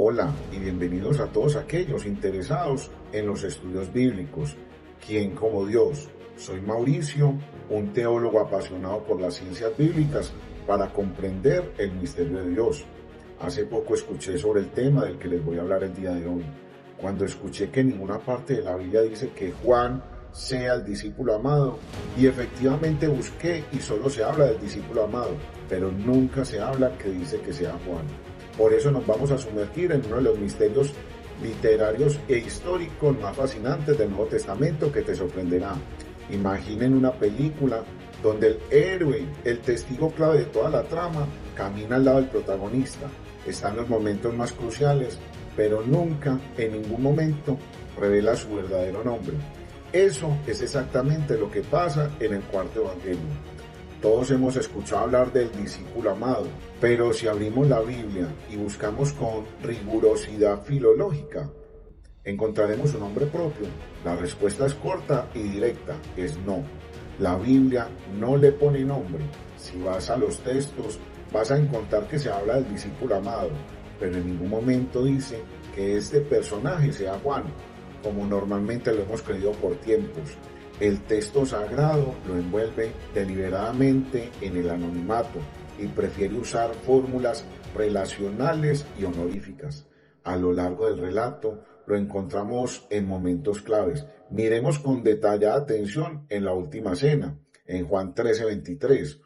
Hola y bienvenidos a todos aquellos interesados en los estudios bíblicos. ¿Quién como Dios? Soy Mauricio, un teólogo apasionado por las ciencias bíblicas para comprender el misterio de Dios. Hace poco escuché sobre el tema del que les voy a hablar el día de hoy. Cuando escuché que en ninguna parte de la Biblia dice que Juan sea el discípulo amado, y efectivamente busqué y solo se habla del discípulo amado, pero nunca se habla que dice que sea Juan. Por eso nos vamos a sumergir en uno de los misterios literarios e históricos más fascinantes del Nuevo Testamento que te sorprenderá. Imaginen una película donde el héroe, el testigo clave de toda la trama, camina al lado del protagonista. Está en los momentos más cruciales, pero nunca, en ningún momento, revela su verdadero nombre. Eso es exactamente lo que pasa en el cuarto evangelio. Todos hemos escuchado hablar del discípulo amado, pero si abrimos la Biblia y buscamos con rigurosidad filológica, ¿encontraremos su nombre propio? La respuesta es corta y directa, es no. La Biblia no le pone nombre. Si vas a los textos, vas a encontrar que se habla del discípulo amado, pero en ningún momento dice que este personaje sea Juan, como normalmente lo hemos creído por tiempos. El texto sagrado lo envuelve deliberadamente en el anonimato y prefiere usar fórmulas relacionales y honoríficas. A lo largo del relato lo encontramos en momentos claves. Miremos con detallada atención en la última cena, en Juan 13:23.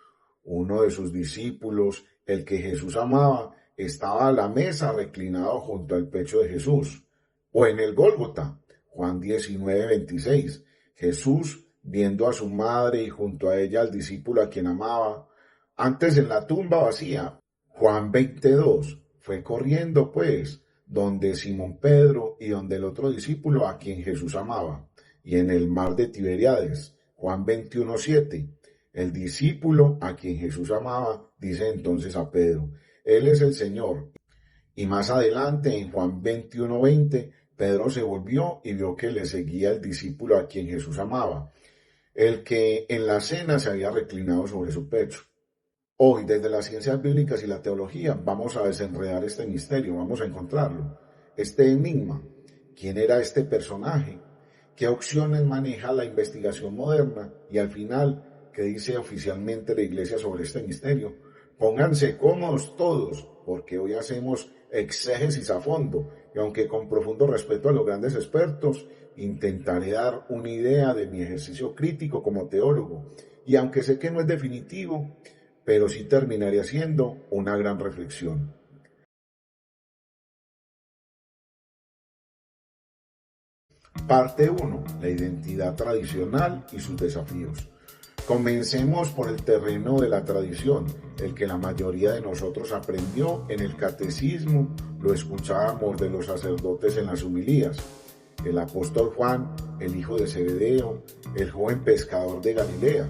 Uno de sus discípulos, el que Jesús amaba, estaba a la mesa reclinado junto al pecho de Jesús. O en el Gólgota, Juan 19:26. Jesús, viendo a su madre y junto a ella al discípulo a quien amaba, antes en la tumba vacía. Juan 22, fue corriendo pues, donde Simón Pedro y donde el otro discípulo a quien Jesús amaba, y en el mar de Tiberíades. Juan 21:7, el discípulo a quien Jesús amaba dice entonces a Pedro, Él es el Señor. Y más adelante en Juan 21:20, Pedro se volvió y vio que le seguía el discípulo a quien Jesús amaba, el que en la cena se había reclinado sobre su pecho. Hoy, desde las ciencias bíblicas y la teología, vamos a desenredar este misterio, vamos a encontrarlo, este enigma. ¿Quién era este personaje? ¿Qué opciones maneja la investigación moderna? Y al final, ¿qué dice oficialmente la Iglesia sobre este misterio? Pónganse cómodos todos, porque hoy hacemos exégesis a fondo, y aunque con profundo respeto a los grandes expertos, intentaré dar una idea de mi ejercicio crítico como teólogo, y aunque sé que no es definitivo, pero sí terminaré haciendo una gran reflexión. Parte 1. La identidad tradicional y sus desafíos. Comencemos por el terreno de la tradición, el que la mayoría de nosotros aprendió en el catecismo, lo escuchábamos de los sacerdotes en las homilías. El apóstol Juan, el hijo de Zebedeo, el joven pescador de Galilea.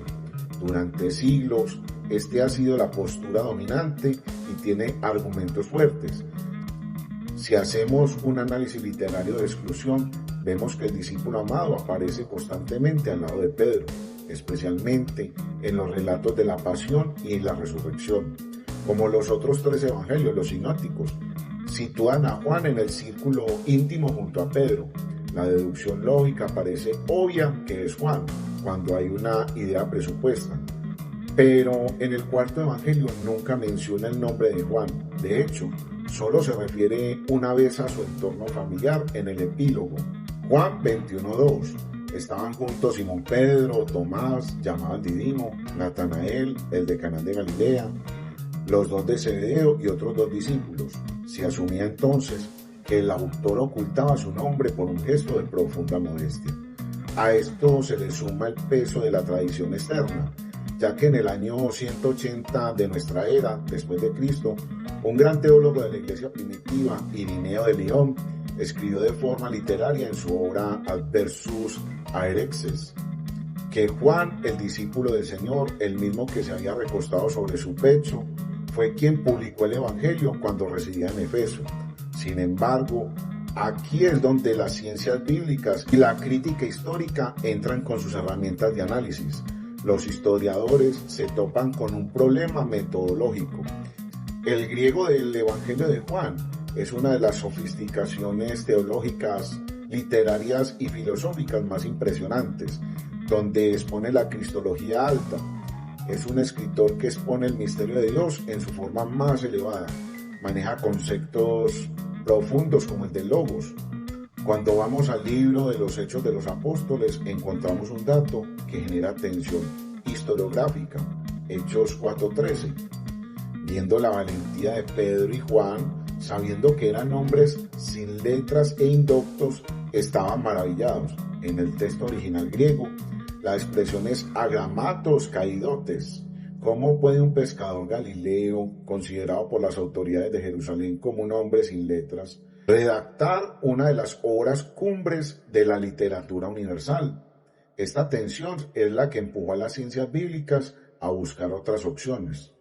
Durante siglos, este ha sido la postura dominante y tiene argumentos fuertes. Si hacemos un análisis literario de exclusión, vemos que el discípulo amado aparece constantemente al lado de Pedro, especialmente en los relatos de la pasión y la resurrección. Como los otros tres evangelios, los sinópticos, sitúan a Juan en el círculo íntimo junto a Pedro. La deducción lógica parece obvia que es Juan, cuando hay una idea presupuesta. Pero en el cuarto evangelio nunca menciona el nombre de Juan. De hecho, solo se refiere una vez a su entorno familiar en el epílogo. Juan 21:2. Estaban juntos Simón Pedro, Tomás, llamado el Didimo, Natanael, el de Caná de Galilea, los dos de Zebedeo y otros dos discípulos. Se asumía entonces que el autor ocultaba su nombre por un gesto de profunda modestia. A esto se le suma el peso de la tradición externa, ya que en el año 180 de nuestra era, después de Cristo, un gran teólogo de la iglesia primitiva, Irineo de León, escribió de forma literaria en su obra Adversus Aerexes, que Juan, el discípulo del Señor, el mismo que se había recostado sobre su pecho, fue quien publicó el Evangelio cuando residía en Efeso. Sin embargo, aquí es donde las ciencias bíblicas y la crítica histórica entran con sus herramientas de análisis. Los historiadores se topan con un problema metodológico. El griego del Evangelio de Juan es una de las sofisticaciones teológicas, literarias y filosóficas más impresionantes, donde expone la cristología alta. Es un escritor que expone el misterio de Dios en su forma más elevada. Maneja conceptos profundos como el del logos. Cuando vamos al libro de los Hechos de los Apóstoles, encontramos un dato que genera tensión historiográfica. Hechos 4:13. Viendo la valentía de Pedro y Juan, sabiendo que eran hombres sin letras e indoctos, estaban maravillados. En el texto original griego, la expresión es agramatos kaidotes. ¿Cómo puede un pescador galileo, considerado por las autoridades de Jerusalén como un hombre sin letras, redactar una de las obras cumbres de la literatura universal? Esta tensión es la que empujó a las ciencias bíblicas a buscar otras opciones.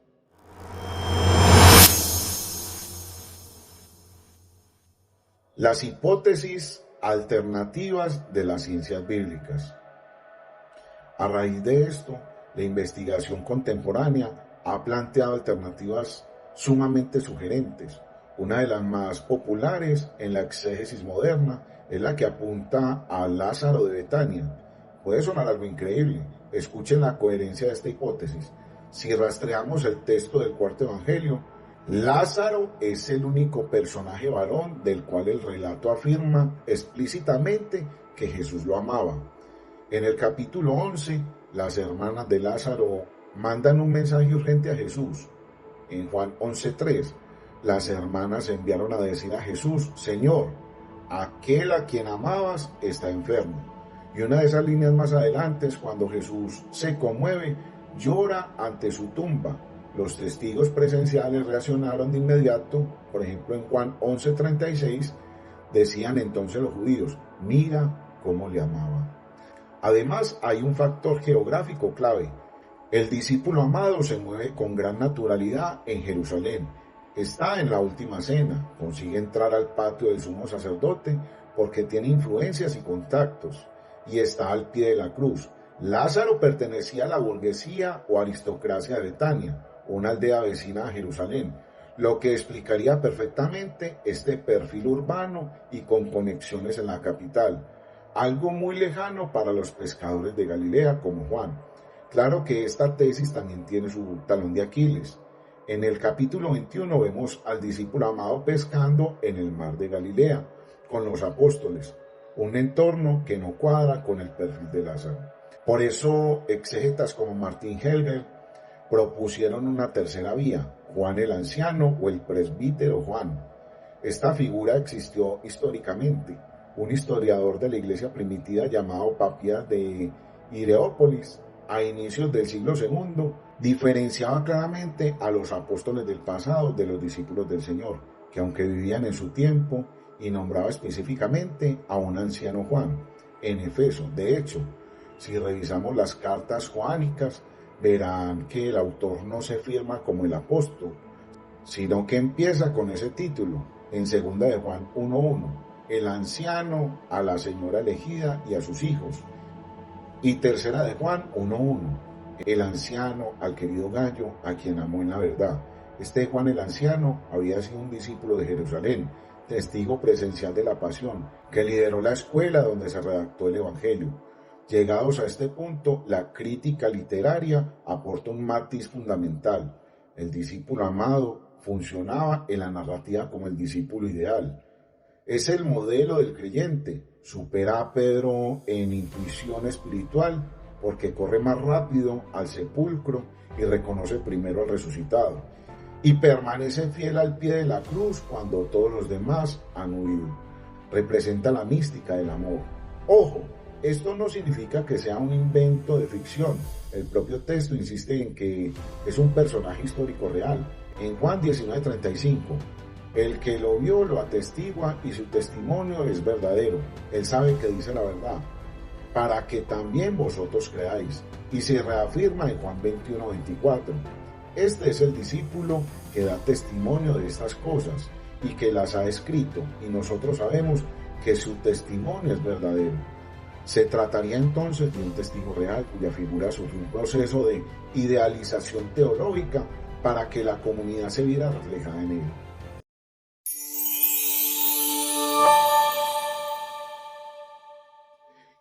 Las hipótesis alternativas de las ciencias bíblicas. A raíz de esto, la investigación contemporánea ha planteado alternativas sumamente sugerentes. Una de las más populares en la exégesis moderna es la que apunta a Lázaro de Betania. Puede sonar algo increíble. Escuchen la coherencia de esta hipótesis. Si rastreamos el texto del cuarto evangelio, Lázaro es el único personaje varón del cual el relato afirma explícitamente que Jesús lo amaba. En el capítulo 11, las hermanas de Lázaro mandan un mensaje urgente a Jesús. En Juan 11:3, las hermanas enviaron a decir a Jesús: Señor, aquel a quien amabas está enfermo. Y una de esas líneas más adelante es cuando Jesús se conmueve, llora ante su tumba. Los testigos presenciales reaccionaron de inmediato. Por ejemplo, en Juan 11:36 decían entonces los judíos: mira cómo le amaba. Además, hay un factor geográfico clave. El discípulo amado se mueve con gran naturalidad en Jerusalén. Está en la última cena, consigue entrar al patio del sumo sacerdote porque tiene influencias y contactos, y está al pie de la cruz. Lázaro pertenecía a la burguesía o aristocracia de Betania, una aldea vecina a Jerusalén, lo que explicaría perfectamente este perfil urbano y con conexiones en la capital, algo muy lejano para los pescadores de Galilea como Juan. Claro que esta tesis también tiene su talón de Aquiles. En el capítulo 21 vemos al discípulo amado pescando en el mar de Galilea con los apóstoles, un entorno que no cuadra con el perfil de Lázaro. Por eso exégetas como Martín Helger propusieron una tercera vía, Juan el Anciano o el presbítero Juan. Esta figura existió históricamente. Un historiador de la iglesia primitiva llamado Papías de Hierápolis, a inicios del siglo II, diferenciaba claramente a los apóstoles del pasado de los discípulos del Señor, que aunque vivían en su tiempo, y nombraba específicamente a un anciano Juan, en Efeso. De hecho, si revisamos las cartas joánicas, verán que el autor no se firma como el apóstol, sino que empieza con ese título, en 2 de Juan 1:1, el anciano a la señora elegida y a sus hijos, y 3 de Juan 1:1, el anciano al querido Gallo, a quien amó en la verdad. Este Juan el anciano había sido un discípulo de Jerusalén, testigo presencial de la pasión, que lideró la escuela donde se redactó el Evangelio. Llegados a este punto, la crítica literaria aporta un matiz fundamental. El discípulo amado funcionaba en la narrativa como el discípulo ideal. Es el modelo del creyente. Supera a Pedro en intuición espiritual porque corre más rápido al sepulcro y reconoce primero al resucitado. Y permanece fiel al pie de la cruz cuando todos los demás han huido. Representa la mística del amor. Ojo, esto no significa que sea un invento de ficción. El propio texto insiste en que es un personaje histórico real. En Juan 19:35, el que lo vio lo atestigua y su testimonio es verdadero. Él sabe que dice la verdad, para que también vosotros creáis. Y se reafirma en Juan 21:24. Este es el discípulo que da testimonio de estas cosas y que las ha escrito, y nosotros sabemos que su testimonio es verdadero. Se trataría entonces de un testigo real cuya figura sufrió un proceso de idealización teológica para que la comunidad se viera reflejada en él.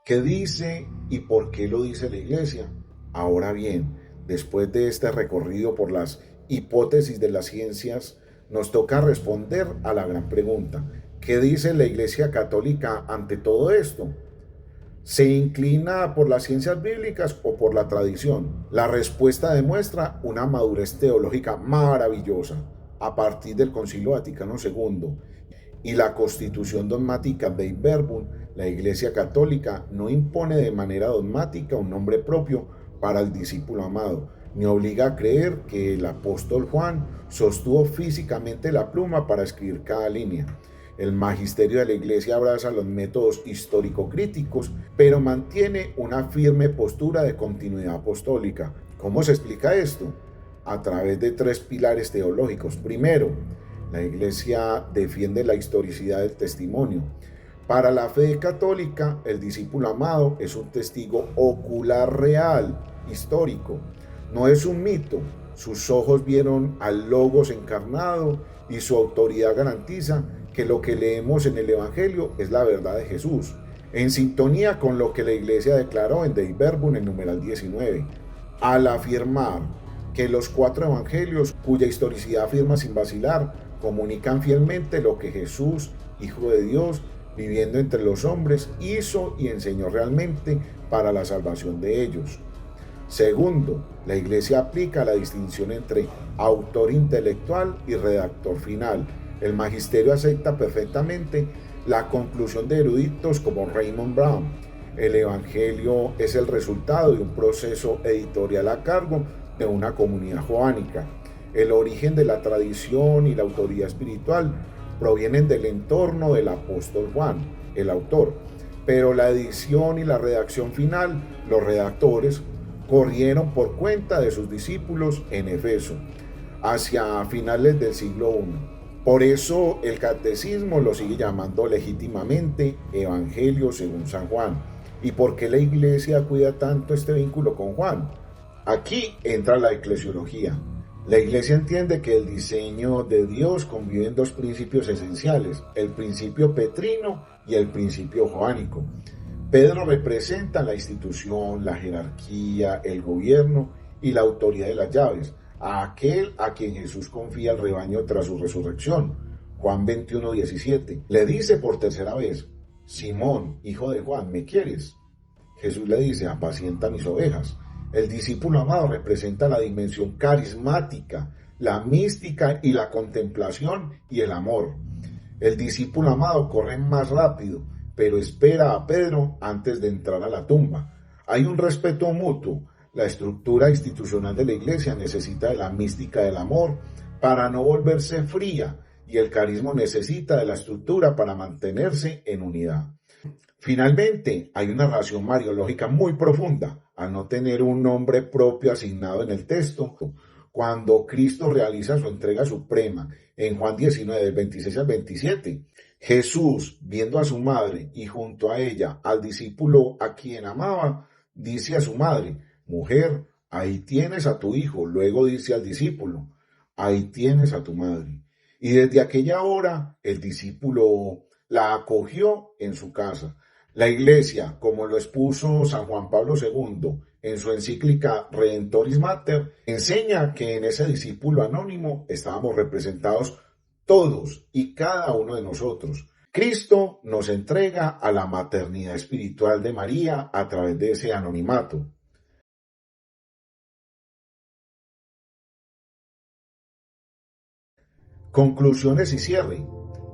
¿Qué dice y por qué lo dice la Iglesia? Ahora bien, después de este recorrido por las hipótesis de las ciencias, nos toca responder a la gran pregunta: ¿qué dice la Iglesia Católica ante todo esto? ¿Se inclina por las ciencias bíblicas o por la tradición? La respuesta demuestra una madurez teológica maravillosa. A partir del Concilio Vaticano II y la Constitución dogmática Dei Verbum, la Iglesia Católica no impone de manera dogmática un nombre propio para el discípulo amado, ni obliga a creer que el apóstol Juan sostuvo físicamente la pluma para escribir cada línea. El magisterio de la Iglesia abraza los métodos histórico-críticos, pero mantiene una firme postura de continuidad apostólica. ¿Cómo se explica esto? A través de tres pilares teológicos. Primero, la Iglesia defiende la historicidad del testimonio. Para la fe católica, el discípulo amado es un testigo ocular real, histórico. No es un mito. Sus ojos vieron al Logos encarnado y su autoridad garantiza que lo que leemos en el Evangelio es la verdad de Jesús, en sintonía con lo que la Iglesia declaró en Dei Verbum en numeral 19. Al afirmar que los cuatro evangelios, cuya historicidad afirma sin vacilar, comunican fielmente lo que Jesús, Hijo de Dios, viviendo entre los hombres, hizo y enseñó realmente para la salvación de ellos. Segundo, la Iglesia aplica la distinción entre autor intelectual y redactor final. El magisterio acepta perfectamente la conclusión de eruditos como Raymond Brown. El Evangelio es el resultado de un proceso editorial a cargo de una comunidad joánica. El origen de la tradición y la autoridad espiritual provienen del entorno del apóstol Juan, el autor, pero la edición y la redacción final, los redactores, corrieron por cuenta de sus discípulos en Efeso, hacia finales del siglo I. Por eso el catecismo lo sigue llamando legítimamente Evangelio según San Juan. ¿Y por qué la Iglesia cuida tanto este vínculo con Juan? Aquí entra la eclesiología. La Iglesia entiende que el diseño de Dios convive en dos principios esenciales: el principio petrino y el principio joánico. Pedro representa la institución, la jerarquía, el gobierno y la autoridad de las llaves, a aquel a quien Jesús confía el rebaño tras su resurrección. Juan 21:17. Le dice por tercera vez: Simón, hijo de Juan, ¿me quieres? Jesús le dice: apacienta mis ovejas. El discípulo amado representa la dimensión carismática, la mística y la contemplación y el amor. El discípulo amado corre más rápido, pero espera a Pedro antes de entrar a la tumba. Hay un respeto mutuo. La estructura institucional de la Iglesia necesita de la mística del amor para no volverse fría, y el carisma necesita de la estructura para mantenerse en unidad. Finalmente, hay una razón mariológica muy profunda al no tener un nombre propio asignado en el texto. Cuando Cristo realiza su entrega suprema en Juan 19, del 26 al 27, Jesús, viendo a su madre y junto a ella al discípulo a quien amaba, dice a su madre: mujer, ahí tienes a tu hijo. Luego dice al discípulo: ahí tienes a tu madre. Y desde aquella hora el discípulo la acogió en su casa. La Iglesia, como lo expuso San Juan Pablo II en su encíclica Redentoris Mater, enseña que en ese discípulo anónimo estábamos representados todos y cada uno de nosotros. Cristo nos entrega a la maternidad espiritual de María a través de ese anonimato. Conclusiones y cierre.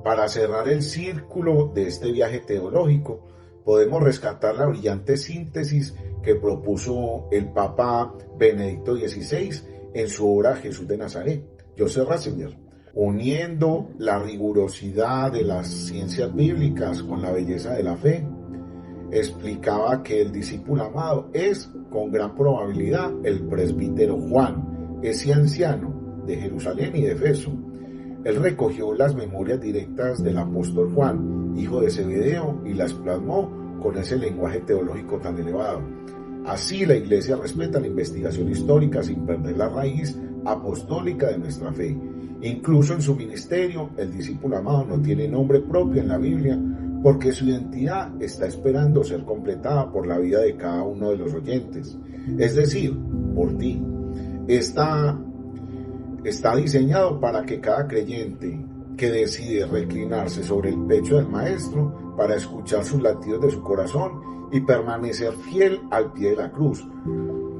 Para cerrar el círculo de este viaje teológico, podemos rescatar la brillante síntesis que propuso el Papa Benedicto XVI en su obra Jesús de Nazaret, Joseph Ratzinger, uniendo la rigurosidad de las ciencias bíblicas con la belleza de la fe. Explicaba que el discípulo amado es, con gran probabilidad, el presbítero Juan, ese anciano de Jerusalén y de Efeso. Él recogió las memorias directas del apóstol Juan, hijo de Zebedeo, y las plasmó con ese lenguaje teológico tan elevado. Así la Iglesia respeta la investigación histórica sin perder la raíz apostólica de nuestra fe. Incluso en su ministerio, el discípulo amado no tiene nombre propio en la Biblia, porque su identidad está esperando ser completada por la vida de cada uno de los oyentes, es decir, por ti. Está diseñado para que cada creyente que decide reclinarse sobre el pecho del Maestro para escuchar sus latidos de su corazón y permanecer fiel al pie de la cruz,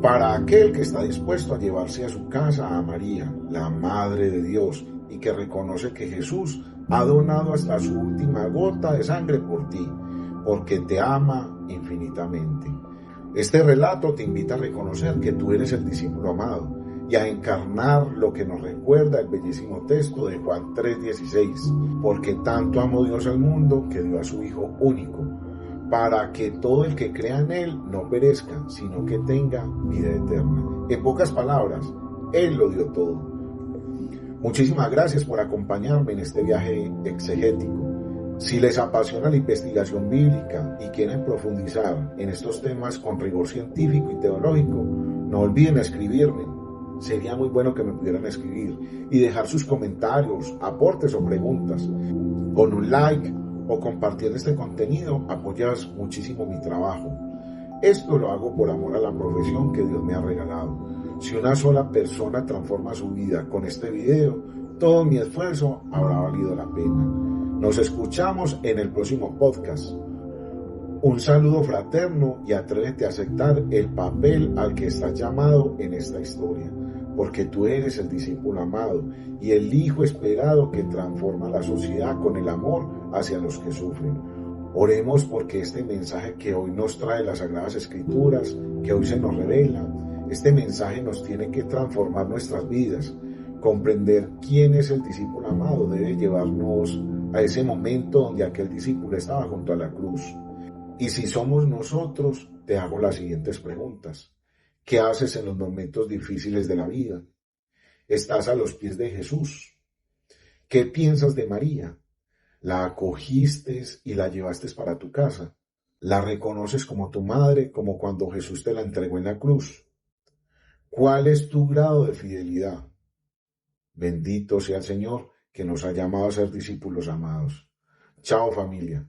para aquel que está dispuesto a llevarse a su casa a María, la Madre de Dios, y que reconoce que Jesús ha donado hasta su última gota de sangre por ti, porque te ama infinitamente. Este relato te invita a reconocer que tú eres el discípulo amado y a encarnar lo que nos recuerda el bellísimo texto de Juan 3:16, porque tanto amó Dios al mundo que dio a su Hijo único, para que todo el que crea en Él no perezca, sino que tenga vida eterna. En pocas palabras, Él lo dio todo. Muchísimas gracias por acompañarme en este viaje exegético. Si les apasiona la investigación bíblica y quieren profundizar en estos temas con rigor científico y teológico, no olviden escribirme. Sería muy bueno que me pudieran escribir y dejar sus comentarios, aportes o preguntas. Con un like o compartiendo este contenido apoyas muchísimo mi trabajo. Esto lo hago por amor a la profesión que Dios me ha regalado. Si una sola persona transforma su vida con este video, todo mi esfuerzo habrá valido la pena. Nos escuchamos en el próximo podcast. Un saludo fraterno y atrévete a aceptar el papel al que estás llamado en esta historia, porque tú eres el discípulo amado y el hijo esperado que transforma la sociedad con el amor hacia los que sufren. Oremos porque este mensaje que hoy nos trae las Sagradas Escrituras, que hoy se nos revela, este mensaje nos tiene que transformar nuestras vidas. Comprender quién es el discípulo amado debe llevarnos a ese momento donde aquel discípulo estaba junto a la cruz. Y si somos nosotros, te hago las siguientes preguntas. ¿Qué haces en los momentos difíciles de la vida? ¿Estás a los pies de Jesús? ¿Qué piensas de María? ¿La acogiste y la llevaste para tu casa? ¿La reconoces como tu madre, como cuando Jesús te la entregó en la cruz? ¿Cuál es tu grado de fidelidad? Bendito sea el Señor que nos ha llamado a ser discípulos amados. Chao, familia.